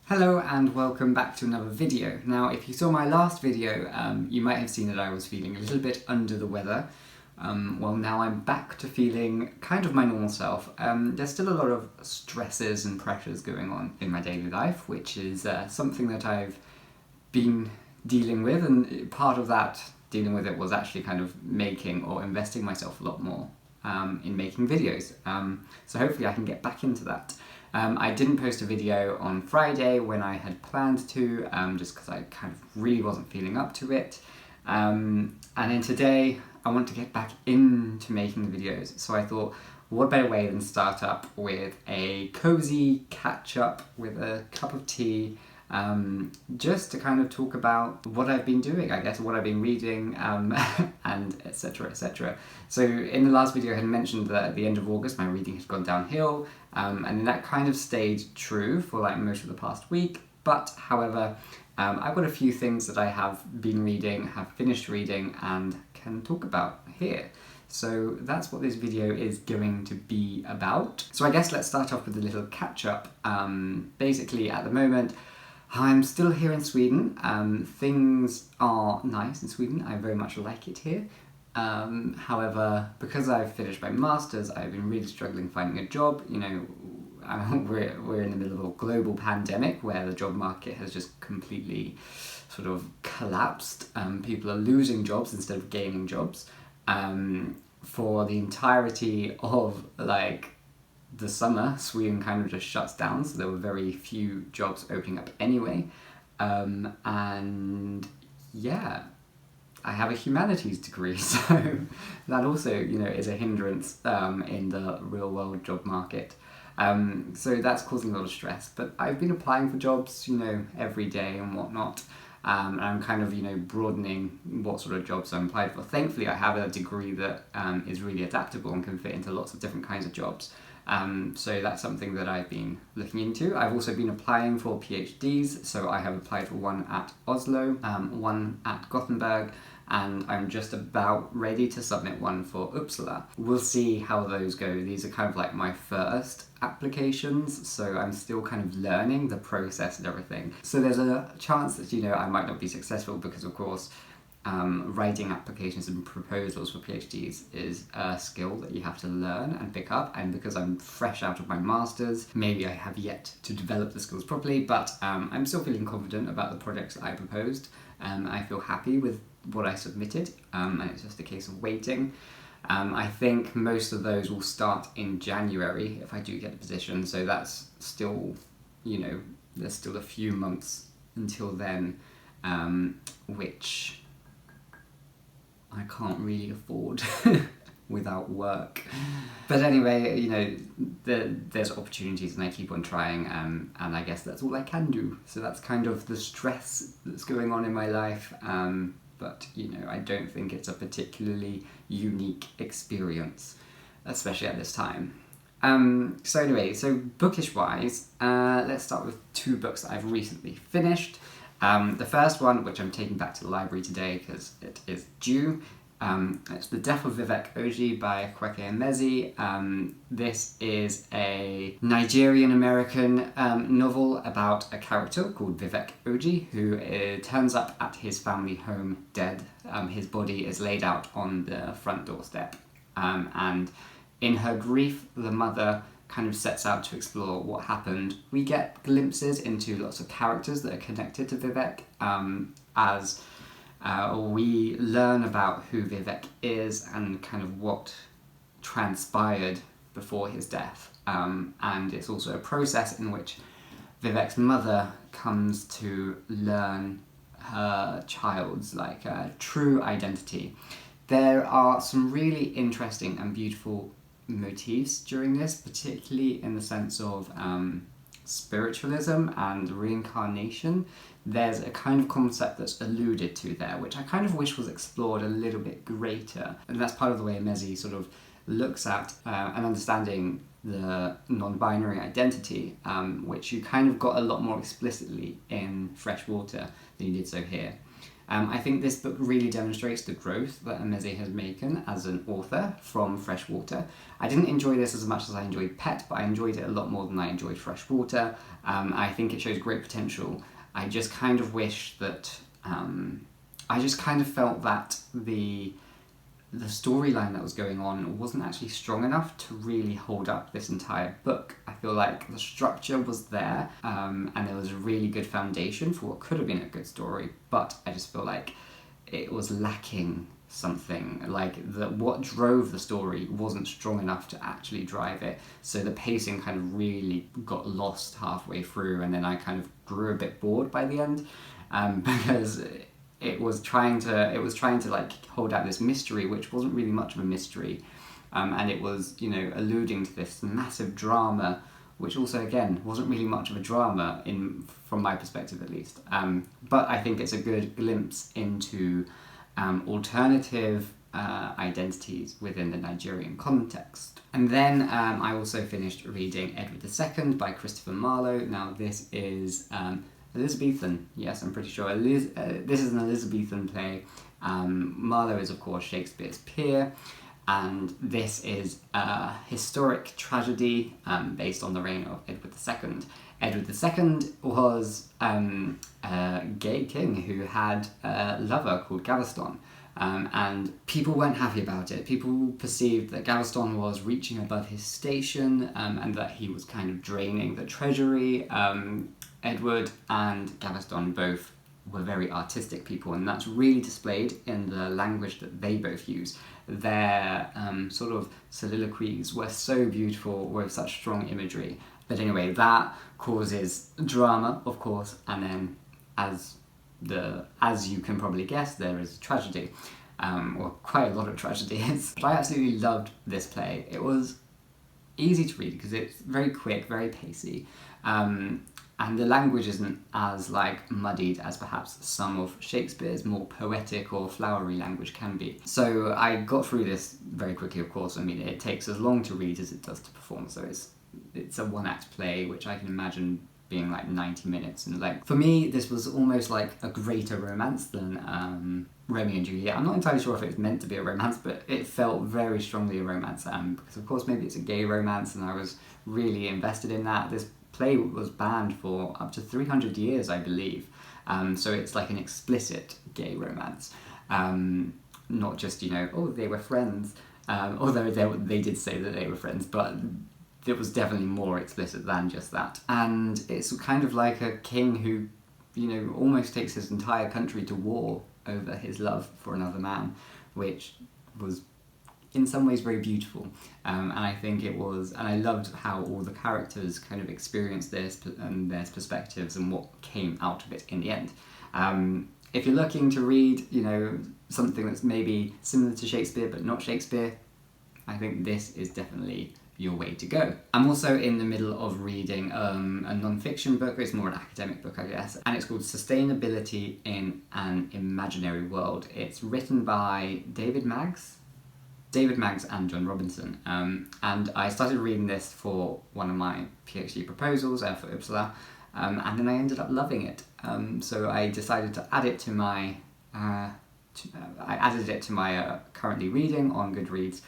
Hello and welcome back to another video. Now, if you saw my last video, you might have seen that I was feeling a little bit under the weather. Well, now I'm back to feeling kind of my normal self. There's still a lot of stresses and pressures going on in my daily life, which is something that I've been dealing with, and part of that dealing with it was actually kind of making or investing myself a lot more in making videos. So hopefully I can get back into that. I didn't post a video on Friday when I had planned to, just because I kind of really wasn't feeling up to it. And then today I want to get back into making the videos, so I thought, what better way than start up with a cozy catch-up with a cup of tea, just to kind of talk about what I've been doing, I guess, what I've been reading, and etc, etc. So in the last video I had mentioned that at the end of August my reading had gone downhill, and that kind of stayed true for like most of the past week, but however, I've got a few things that I have been reading, have finished reading, and can talk about here. So that's what this video is going to be about. So I guess let's start off with a little catch-up. Basically, at the moment, I'm still here in Sweden. Things are nice in Sweden. I very much like it here. However, because I've finished my masters, I've been really struggling finding a job. You know, we're in the middle of a global pandemic where the job market has just completely sort of collapsed. People are losing jobs instead of gaining jobs. For the entirety of like the summer, Sweden kind of just shuts down, so there were very few jobs opening up anyway. And yeah, I have a humanities degree, so that also, you know, is a hindrance in the real world job market. So that's causing a lot of stress, but I've been applying for jobs, you know, every day and whatnot. And I'm kind of, you know, broadening what sort of jobs I'm applied for. Thankfully, I have a degree that is really adaptable and can fit into lots of different kinds of jobs. So that's something that I've been looking into. I've also been applying for PhDs, so I have applied for one at Oslo, one at Gothenburg, and I'm just about ready to submit one for Uppsala. We'll see how those go. These are kind of like my first applications, so I'm still kind of learning the process and everything. So there's a chance that, you know, I might not be successful because, of course, writing applications and proposals for PhDs is a skill that you have to learn and pick up, and because I'm fresh out of my masters, maybe I have yet to develop the skills properly, but I'm still feeling confident about the projects that I proposed. I feel happy with what I submitted, and it's just a case of waiting. I think most of those will start in January if I do get a position, so that's still, you know, there's still a few months until then, which I can't really afford without work. But anyway, you know, there's opportunities and I keep on trying, and I guess that's all I can do. So that's kind of the stress that's going on in my life. But, you know, I don't think it's a particularly unique experience, especially at this time. So anyway, so bookish-wise, let's start with two books that I've recently finished. The first one, which I'm taking back to the library today because it is due, it's The Death of Vivek Oji by Akwaeke Emezi. This is a Nigerian-American novel about a character called Vivek Oji who turns up at his family home dead. His body is laid out on the front doorstep. And in her grief, the mother kind of sets out to explore what happened. We get glimpses into lots of characters that are connected to Vivek as we learn about who Vivek is and kind of what transpired before his death. And it's also a process in which Vivek's mother comes to learn her child's true identity. There are some really interesting and beautiful motifs during this, particularly in the sense of spiritualism and reincarnation. There's a kind of concept that's alluded to there, which I kind of wish was explored a little bit greater. And that's part of the way Emezi sort of looks at and understanding the non-binary identity, which you kind of got a lot more explicitly in Freshwater than you did so here. I think this book really demonstrates the growth that Emezi has made as an author from Freshwater. I didn't enjoy this as much as I enjoyed Pet, but I enjoyed it a lot more than I enjoyed Freshwater. I think it shows great potential. I just kind of wish that... I just kind of felt that the storyline that was going on wasn't actually strong enough to really hold up this entire book. I feel like the structure was there, and there was a really good foundation for what could have been a good story, but I just feel like it was lacking something. Like, what drove the story wasn't strong enough to actually drive it, so the pacing kind of really got lost halfway through, and then I kind of grew a bit bored by the end, because it was trying to like hold out this mystery, which wasn't really much of a mystery, and it was, you know, alluding to this massive drama, which also again wasn't really much of a drama from my perspective at least. But I think it's a good glimpse into alternative identities within the Nigerian context. And then I also finished reading Edward II by Christopher Marlowe. Now this is Elizabethan, yes, I'm pretty sure. This is an Elizabethan play. Marlowe is, of course, Shakespeare's peer, and this is a historic tragedy based on the reign of Edward II. Edward II was a gay king who had a lover called Gaveston, and people weren't happy about it. People perceived that Gaveston was reaching above his station, and that he was kind of draining the treasury. Edward and Gaveston both were very artistic people, and that's really displayed in the language that they both use. Their sort of soliloquies were so beautiful with such strong imagery. But anyway, that causes drama, of course, and then as you can probably guess, there is a tragedy, or quite a lot of tragedies. But I absolutely loved this play. It was easy to read because it's very quick, very pacey. And the language isn't as like muddied as perhaps some of Shakespeare's more poetic or flowery language can be. So I got through this very quickly, of course. I mean, it takes as long to read as it does to perform, so it's a one-act play, which I can imagine being like 90 minutes in length. For me, this was almost like a greater romance than Romeo and Juliet. I'm not entirely sure if it's meant to be a romance, but it felt very strongly a romance, because of course maybe it's a gay romance, and I was really invested in that. This play was banned for up to 300 years, I believe, so it's like an explicit gay romance, not just, you know, oh, they were friends, although they did say that they were friends, but it was definitely more explicit than just that. And it's kind of like a king who, you know, almost takes his entire country to war over his love for another man, which was in some ways very beautiful, and I think it was, and I loved how all the characters kind of experienced this and their perspectives and what came out of it in the end. If you're looking to read, you know, something that's maybe similar to Shakespeare but not Shakespeare, I think this is definitely your way to go. I'm also in the middle of reading a non-fiction book. It's more an academic book, I guess, and it's called Sustainability in an Imaginary World. It's written by David Maggs and John Robinson, and I started reading this for one of my PhD proposals for Uppsala, and then I ended up loving it, so I decided to add it to my currently reading on Goodreads,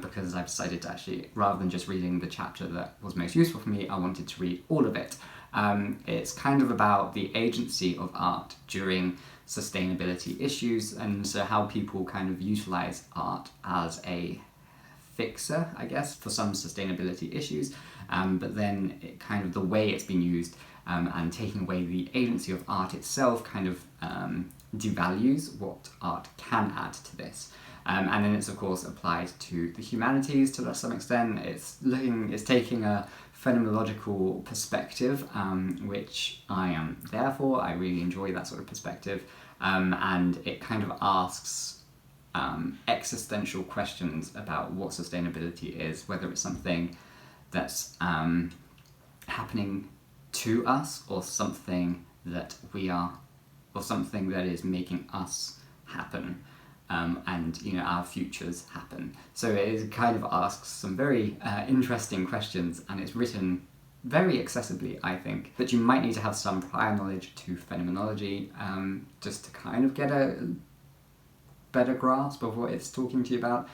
because I've decided to actually, rather than just reading the chapter that was most useful for me, I wanted to read all of it. It's kind of about the agency of art during sustainability issues, and so how people kind of utilize art as a fixer, I guess, for some sustainability issues, but then it kind of the way it's been used, and taking away the agency of art itself kind of devalues what art can add to this. And then it's of course applied to the humanities to some extent. It's taking a phenomenological perspective, which I am there for. I really enjoy that sort of perspective, and it kind of asks existential questions about what sustainability is, whether it's something that's happening to us, or something that we are, or something that is making us happen, and, you know, our futures happen. So it kind of asks some very interesting questions, and it's written very accessibly, I think. But you might need to have some prior knowledge to phenomenology, just to kind of get a better grasp of what it's talking to you about,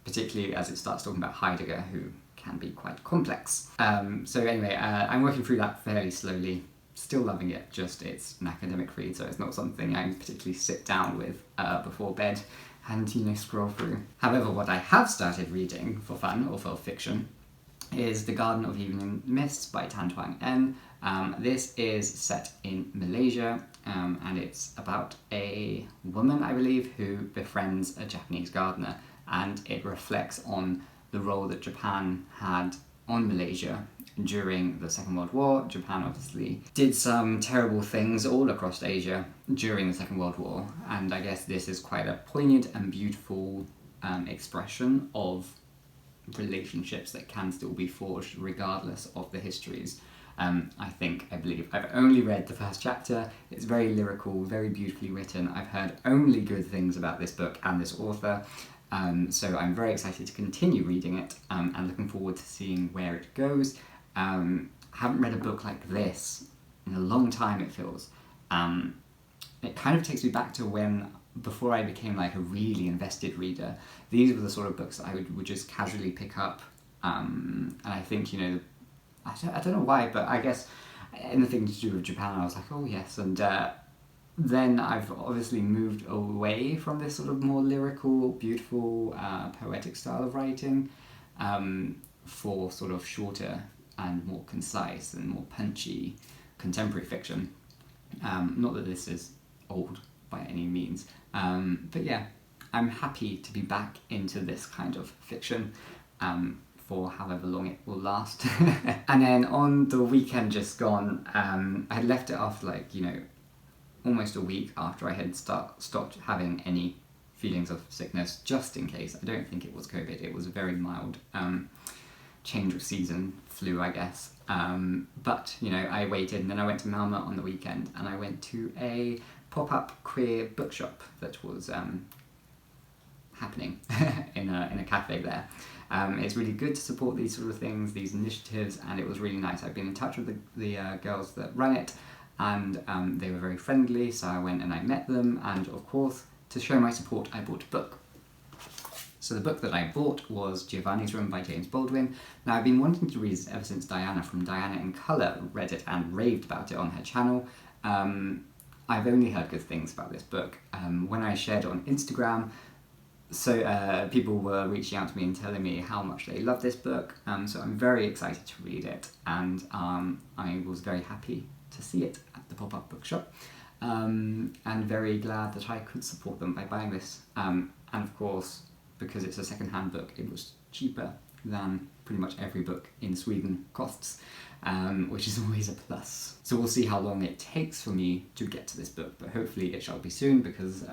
particularly as it starts talking about Heidegger, who can be quite complex. So anyway, I'm working through that fairly slowly. Still loving it, just it's an academic read, so it's not something I particularly sit down with before bed and, you know, scroll through. However, what I have started reading for fun, or for fiction, is The Garden of Evening Mists by Twan. This is set in Malaysia, and it's about a woman, I believe, who befriends a Japanese gardener, and it reflects on the role that Japan had on Malaysia during the Second World War. Japan obviously did some terrible things all across Asia during the Second World War, and I guess this is quite a poignant and beautiful expression of relationships that can still be forged regardless of the histories. I believe I've only read the first chapter. It's very lyrical, very beautifully written. I've heard only good things about this book and this author, so I'm very excited to continue reading it, and looking forward to seeing where it goes. I haven't read a book like this in a long time, it feels. It kind of takes me back to before I became like a really invested reader. These were the sort of books that I would just casually pick up, and I think, you know, I don't know why, but I guess anything to do with Japan, I was like, oh yes, and then I've obviously moved away from this sort of more lyrical, beautiful, poetic style of writing, for sort of shorter and more concise and more punchy contemporary fiction. Not that this is old by any means, but yeah, I'm happy to be back into this kind of fiction, for however long it will last. And then on the weekend just gone, I had left it after, like, you know, almost a week after I had stopped having any feelings of sickness, just in case. I don't think it was COVID, it was a very mild change of season flu, I guess. But, you know, I waited, and then I went to Malmö on the weekend, and I went to a pop-up queer bookshop that was happening in a cafe there. It's really good to support these sort of things, these initiatives, and it was really nice. I've been in touch with the girls that run it, and they were very friendly, so I went and I met them, and of course, to show my support, I bought a book. So the book that I bought was Giovannis Room by James Baldwin. Now, I've been wanting to read it ever since Diana from Diana in Colour read it and raved about it on her channel. I've only heard good things about this book. When I shared it on Instagram, so people were reaching out to me and telling me how much they love this book, so I'm very excited to read it, and I was very happy to see it at the pop-up bookshop, and very glad that I could support them by buying this, and of course, because it's a second-hand book, it was cheaper than pretty much every book in Sweden costs, which is always a plus. So we'll see how long it takes for me to get to this book, but hopefully it shall be soon, because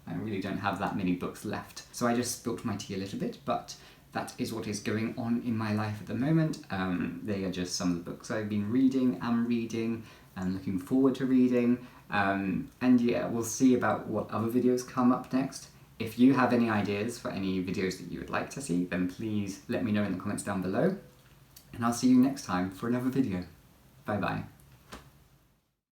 I really don't have that many books left. So I just spilled my tea a little bit, but that is what is going on in my life at the moment. They are just some of the books I've been reading, am reading, and looking forward to reading. And yeah, we'll see about what other videos come up next. If you have any ideas for any videos that you would like to see, then please let me know in the comments down below. And I'll see you next time for another video. Bye bye.